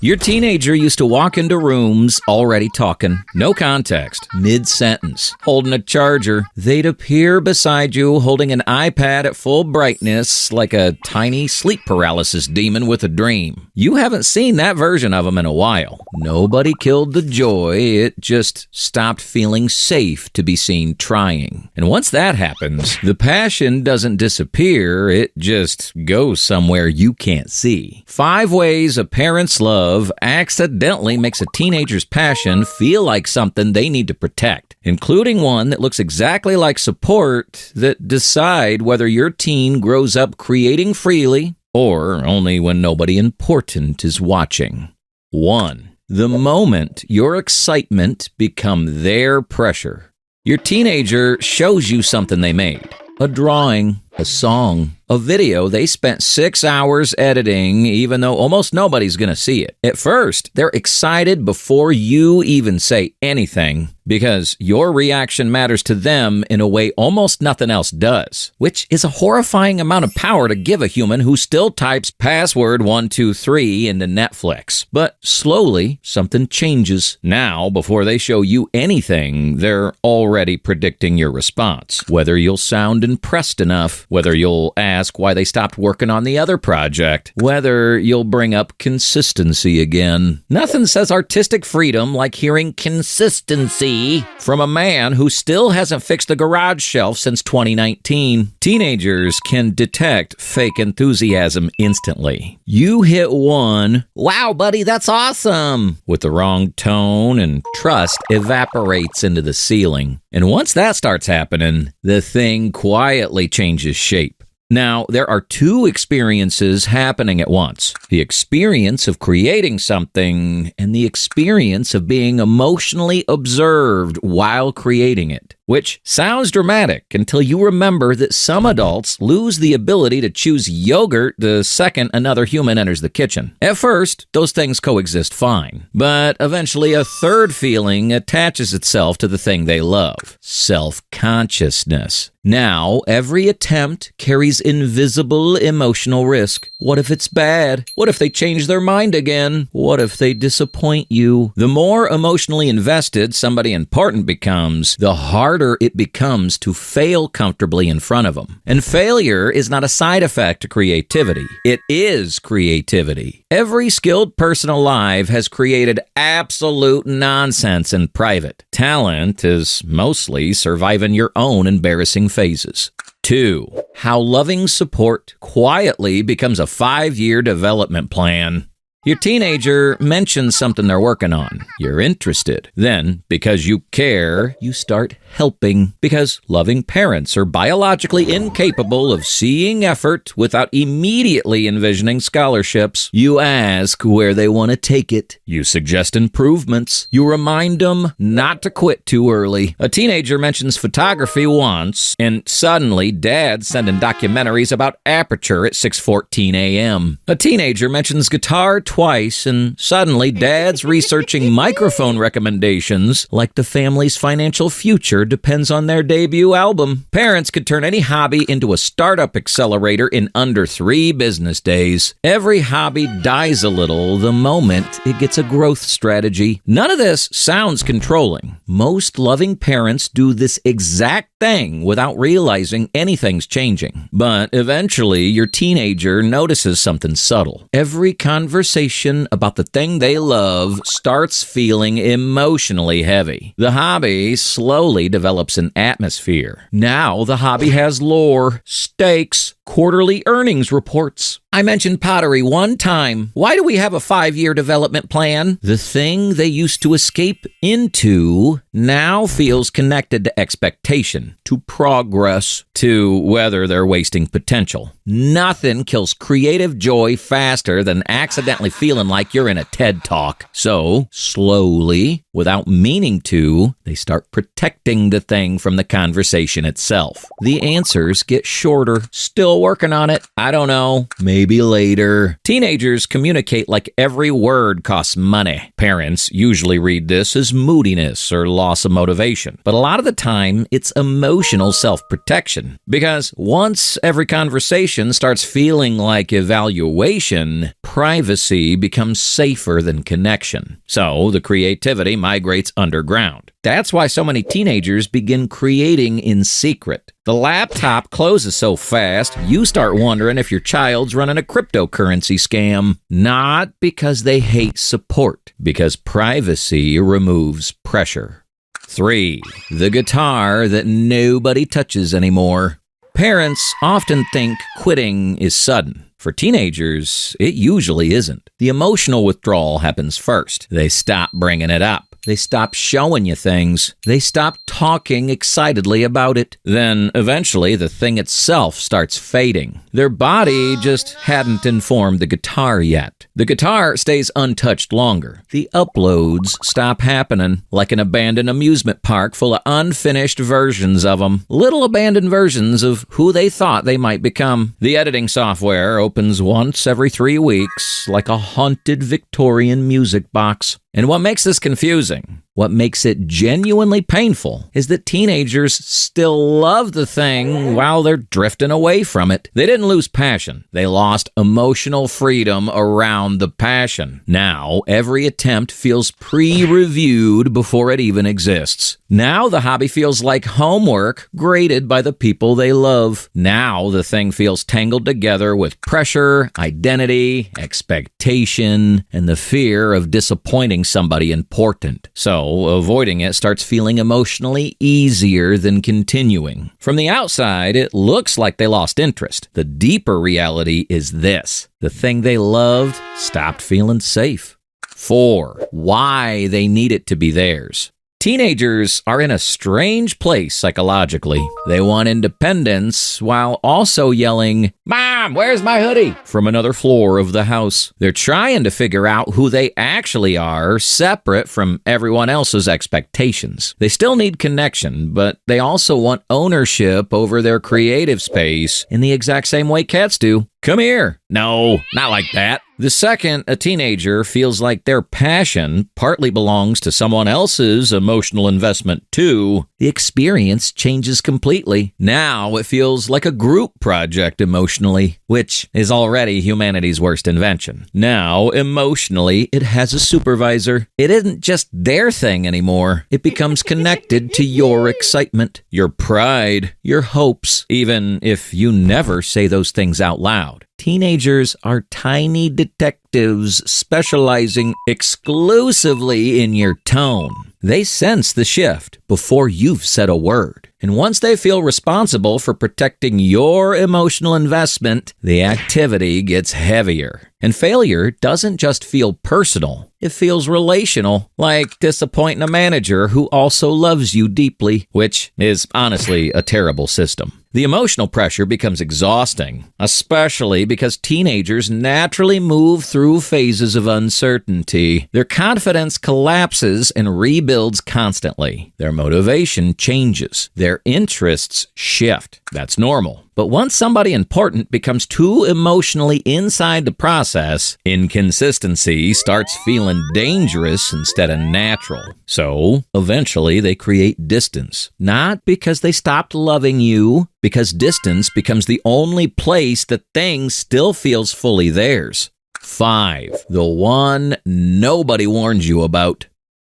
Your teenager used to walk into rooms already talking, no context, mid-sentence, holding a charger. They'd appear beside you holding an iPad at full brightness like a tiny sleep paralysis demon with a dream. You haven't seen that version of them in a while. Nobody killed the joy, it just stopped feeling safe to be seen trying. And once that happens, the passion doesn't disappear, it just goes somewhere you can't see. 5 ways a parent's love accidentally makes a teenager's passion feel like something they need to protect, including one that looks exactly like support that decide whether your teen grows up creating freely or only when nobody important is watching. 1. The moment your excitement become their pressure. Your teenager shows you something they made. A drawing, a song, a video they spent 6 hours editing, even though almost nobody's going to see it. At first, they're excited before you even say anything because your reaction matters to them in a way almost nothing else does, which is a horrifying amount of power to give a human who still types password 123 into Netflix. But slowly, something changes. Now, before they show you anything, they're already predicting your response. Whether you'll sound impressed enough, whether you'll ask why they stopped working on the other project, whether you'll bring up consistency again. Nothing says artistic freedom like hearing consistency from a man who still hasn't fixed the garage shelf since 2019. Teenagers can detect fake enthusiasm instantly. You hit one, "Wow, buddy, that's awesome," with the wrong tone, and trust evaporates into the ceiling. And once that starts happening, the thing quietly changes shape. Now, there are 2 experiences happening at once. The experience of creating something and the experience of being emotionally observed while creating it, which sounds dramatic until you remember that some adults lose the ability to choose yogurt the second another human enters the kitchen. At first, those things coexist fine, but eventually a third feeling attaches itself to the thing they love: self-consciousness. Now, every attempt carries invisible emotional risk. What if it's bad? What if they change their mind again? What if they disappoint you? The more emotionally invested somebody important becomes, the harder it becomes to fail comfortably in front of them. And failure is not a side effect to creativity. It is creativity. Every skilled person alive has created absolute nonsense in private. Talent is mostly surviving your own embarrassing phases. 2. How loving support quietly becomes a 5-year development plan. Your teenager mentions something they're working on. You're interested. Then, because you care, you start helping. Because loving parents are biologically incapable of seeing effort without immediately envisioning scholarships, you ask where they want to take it. You suggest improvements. You remind them not to quit too early. A teenager mentions photography once, and suddenly Dad's sending documentaries about aperture at 6:14 a.m. A teenager mentions guitar twice, and suddenly Dad's researching microphone recommendations like the family's financial future depends on their debut album. Parents could turn any hobby into a startup accelerator in under 3 business days. Every hobby dies a little the moment it gets a growth strategy. None of this sounds controlling. Most loving parents do this exact thing without realizing anything's changing. But eventually, your teenager notices something subtle. Every conversation about the thing they love starts feeling emotionally heavy. The hobby slowly develops an atmosphere. Now the hobby has lore, stakes, quarterly earnings reports. I mentioned pottery one time. Why do we have a 5-year development plan? The thing they used to escape into now feels connected to expectation, to progress, to whether they're wasting potential. Nothing kills creative joy faster than accidentally feeling like you're in a TED Talk. So, slowly, Without meaning to, they start protecting the thing from the conversation itself. The answers get shorter. Still working on it. I don't know. Maybe later. Teenagers communicate like every word costs money. Parents usually read this as moodiness or loss of motivation. But a lot of the time, it's emotional self-protection. Because once every conversation starts feeling like evaluation, privacy becomes safer than connection. So the creativity migrates underground. That's why so many teenagers begin creating in secret. The laptop closes so fast, you start wondering if your child's running a cryptocurrency scam. Not because they hate support, because privacy removes pressure. 3. The guitar that nobody touches anymore. Parents often think quitting is sudden. For teenagers, it usually isn't. The emotional withdrawal happens first. They stop bringing it up. They stop showing you things. They stop talking excitedly about it. Then, eventually, the thing itself starts fading. Their body just hadn't informed the guitar yet. The guitar stays untouched longer. The uploads stop happening, like an abandoned amusement park full of unfinished versions of them. Little abandoned versions of who they thought they might become. The editing software opens once every 3 weeks, like a haunted Victorian music box. And what makes this confusing, what makes it genuinely painful, is that teenagers still love the thing while they're drifting away from it. They didn't lose passion. They lost emotional freedom around the passion. Now, every attempt feels pre-reviewed before it even exists. Now, the hobby feels like homework graded by the people they love. Now, the thing feels tangled together with pressure, identity, expectation, and the fear of disappointing somebody important. So, avoiding it starts feeling emotionally easier than continuing. From the outside, it looks like they lost interest. The deeper reality is this: the thing they loved stopped feeling safe. 4. Why they need it to be theirs. Teenagers are in a strange place psychologically. They want independence while also yelling, "Mom, where's my hoodie?" from another floor of the house. They're trying to figure out who they actually are, separate from everyone else's expectations. They still need connection, but they also want ownership over their creative space in the exact same way cats do. Come here. No, not like that. The second a teenager feels like their passion partly belongs to someone else's emotional investment too, the experience changes completely. Now it feels like a group project emotionally, which is already humanity's worst invention. Now, emotionally, it has a supervisor. It isn't just their thing anymore. It becomes connected to your excitement, your pride, your hopes, even if you never say those things out loud. Teenagers are tiny detectives specializing exclusively in your tone. They sense the shift before you've said a word. And once they feel responsible for protecting your emotional investment, the activity gets heavier. And failure doesn't just feel personal, it feels relational, like disappointing a manager who also loves you deeply, which is honestly a terrible system. The emotional pressure becomes exhausting, especially because teenagers naturally move through phases of uncertainty. Their confidence collapses and rebuilds constantly. Their motivation changes. Their interests shift. That's normal. But once somebody important becomes too emotionally inside the process, inconsistency starts feeling dangerous instead of natural. So, eventually they create distance. Not because they stopped loving you, because distance becomes the only place that thing still feels fully theirs. 5. The one nobody warns you about.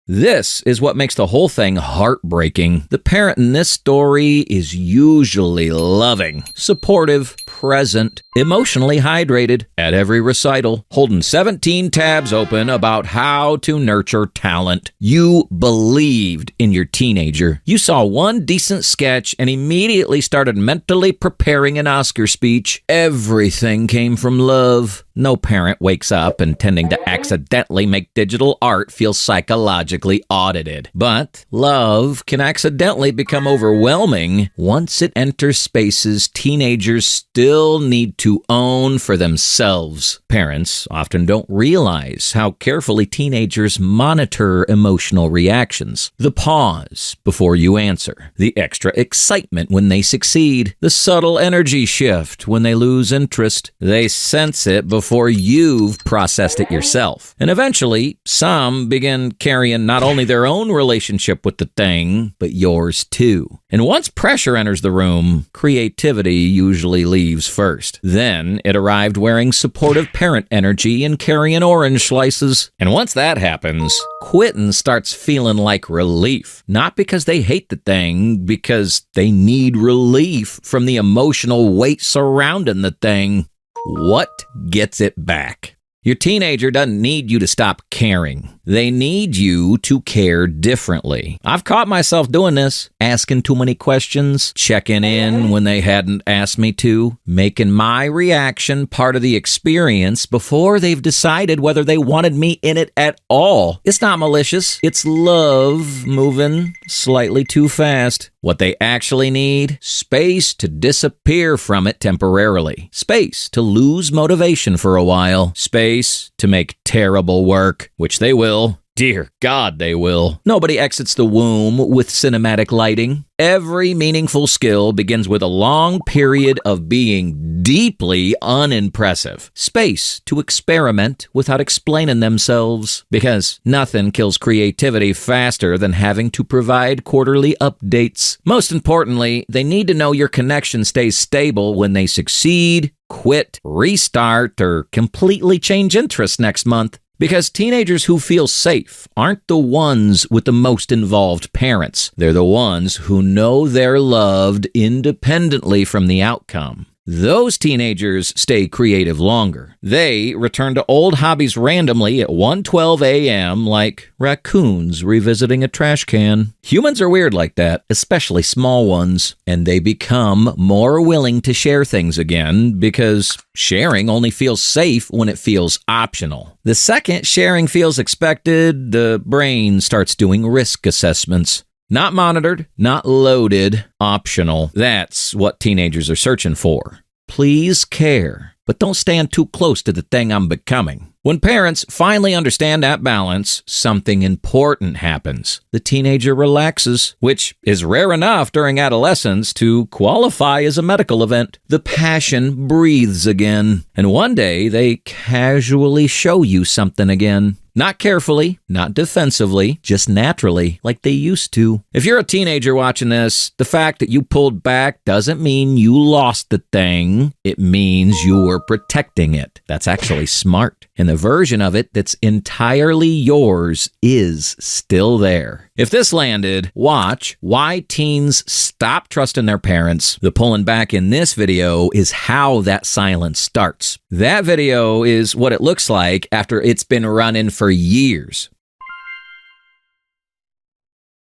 This is what makes the whole thing heartbreaking. The parent in this story is usually loving, supportive, present, emotionally hydrated at every recital, holding 17 tabs open about how to nurture talent. You believed in your teenager. You saw one decent sketch and immediately started mentally preparing an Oscar speech. Everything came from love. No parent wakes up intending to accidentally make digital art feel psychologically audited. But love can accidentally become overwhelming once it enters spaces teenagers still still need to own for themselves. Parents often don't realize how carefully teenagers monitor emotional reactions. The pause before you answer, the extra excitement when they succeed, the subtle energy shift when they lose interest. They sense it before you've processed it yourself. And eventually, some begin carrying not only their own relationship with the thing, but yours too. And once pressure enters the room, creativity usually leaves first. Then it arrived wearing supportive parent energy and carrying orange slices. And once that happens, quitting starts feeling like relief. Not because they hate the thing, because they need relief from the emotional weight surrounding the thing. What gets it back? Your teenager doesn't need you to stop caring. They need you to care differently. I've caught myself doing this, asking too many questions, checking in when they hadn't asked me to, making my reaction part of the experience before they've decided whether they wanted me in it at all. It's not malicious. It's love moving slightly too fast. What they actually need? Space to disappear from it temporarily. Space to lose motivation for a while. Space to make terrible work, which they will. Dear God, they will. Nobody exits the womb with cinematic lighting. Every meaningful skill begins with a long period of being deeply unimpressive. Space to experiment without explaining themselves. Because nothing kills creativity faster than having to provide quarterly updates. Most importantly, they need to know your connection stays stable when they succeed, quit, restart, or completely change interest next month. Because teenagers who feel safe aren't the ones with the most involved parents. They're the ones who know they're loved independently from the outcome. Those teenagers stay creative longer. They return to old hobbies randomly at 1:12 a.m. like raccoons revisiting a trash can. Humans are weird like that, especially small ones, and they become more willing to share things again because sharing only feels safe when it feels optional. The second sharing feels expected, the brain starts doing risk assessments. Not monitored, not loaded, optional. That's what teenagers are searching for. Please care, but don't stand too close to the thing I'm becoming. When parents finally understand that balance, something important happens. The teenager relaxes, which is rare enough during adolescence to qualify as a medical event. The passion breathes again, and one day they casually show you something again. Not carefully, not defensively, just naturally, like they used to. If you're a teenager watching this, the fact that you pulled back doesn't mean you lost the thing. It means you were protecting it. That's actually smart. And the version of it that's entirely yours is still there. If this landed, watch why teens stop trusting their parents. The pulling back in this video is how that silence starts. That video is what it looks like after it's been running for years.